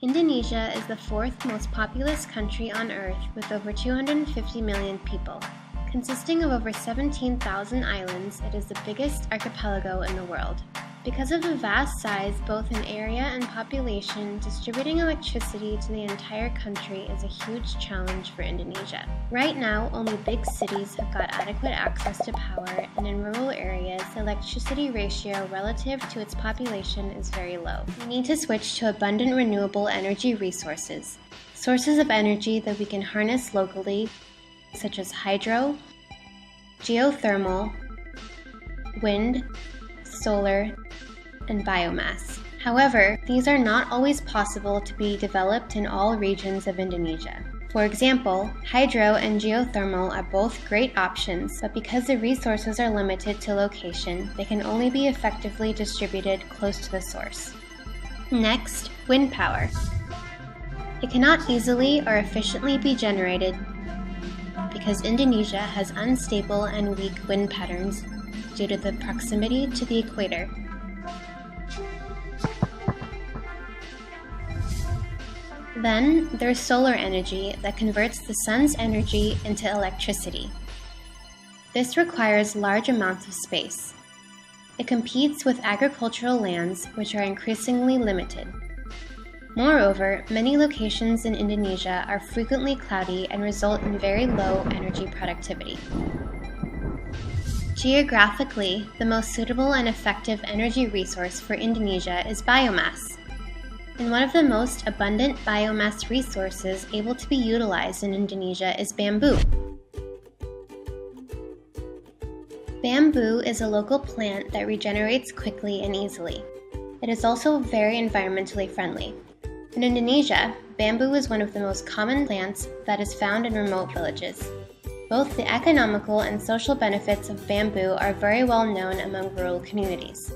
Indonesia is the fourth most populous country on Earth with over 250 million people. Consisting of over 17,000 islands, it is the biggest archipelago in the world. Because of the vast size, both in area and population, distributing electricity to the entire country is a huge challenge for Indonesia. Right now, only big cities have got adequate access to power, and in rural areas, the electricity ratio relative to its population is very low. We need to switch to abundant renewable energy resources, sources of energy that we can harness locally, such as hydro, geothermal, wind, solar, and biomass. However, these are not always possible to be developed in all regions of Indonesia. For example, hydro and geothermal are both great options, but because the resources are limited to location, they can only be effectively distributed close to the source. Next, wind power. It cannot easily or efficiently be generated because Indonesia has unstable and weak wind patterns due to the proximity to the equator. Then, there's solar energy that converts the sun's energy into electricity. This requires large amounts of space. It competes with agricultural lands, which are increasingly limited. Moreover, many locations in Indonesia are frequently cloudy and result in very low energy productivity. Geographically, the most suitable and effective energy resource for Indonesia is biomass. And one of the most abundant biomass resources able to be utilized in Indonesia is bamboo. Bamboo is a local plant that regenerates quickly and easily. It is also very environmentally friendly. In Indonesia, bamboo is one of the most common plants that is found in remote villages. Both the economical and social benefits of bamboo are very well known among rural communities.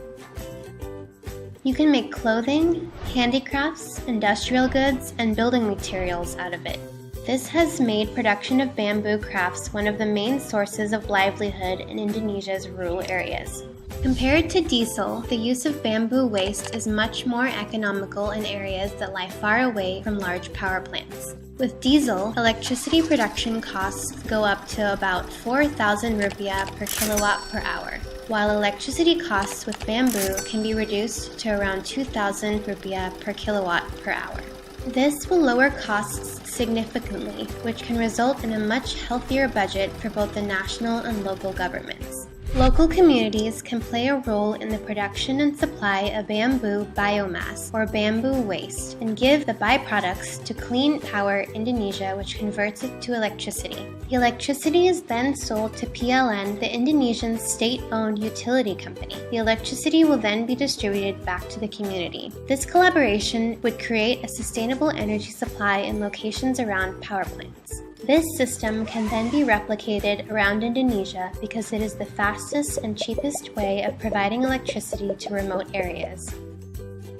You can make clothing, handicrafts, industrial goods, and building materials out of it. This has made production of bamboo crafts one of the main sources of livelihood in Indonesia's rural areas. Compared to diesel, the use of bamboo waste is much more economical in areas that lie far away from large power plants. With diesel, electricity production costs go up to about 4,000 rupiah per kilowatt per hour, while electricity costs with bamboo can be reduced to around 2,000 rupiah per kilowatt per hour. This will lower costs significantly, which can result in a much healthier budget for both the national and local governments. Local communities can play a role in the production and supply of bamboo biomass or bamboo waste and give the byproducts to Clean Power Indonesia, which converts it to electricity. The electricity is then sold to PLN, the Indonesian state-owned utility company. The electricity will then be distributed back to the community. This collaboration would create a sustainable energy supply in locations around power plants. This system can then be replicated around Indonesia because it is the fastest and cheapest way of providing electricity to remote areas.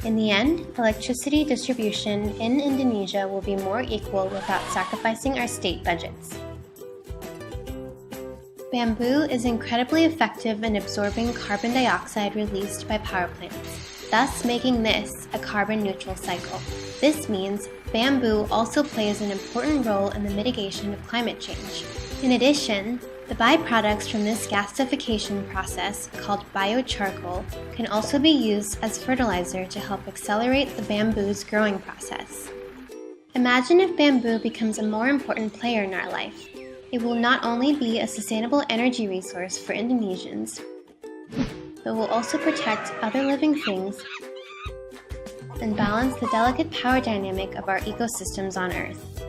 In the end, electricity distribution in Indonesia will be more equal without sacrificing our state budgets. Bamboo is incredibly effective in absorbing carbon dioxide released by power plants, thus making this a carbon-neutral cycle. This means bamboo also plays an important role in the mitigation of climate change. In addition, the byproducts from this gasification process, called biocharcoal, can also be used as fertilizer to help accelerate the bamboo's growing process. Imagine if bamboo becomes a more important player in our life. It will not only be a sustainable energy resource for Indonesians, but will also protect other living things and balance the delicate power dynamic of our ecosystems on Earth.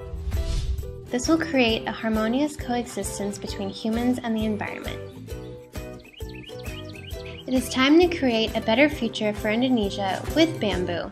This will create a harmonious coexistence between humans and the environment. It is time to create a better future for Indonesia with bamboo.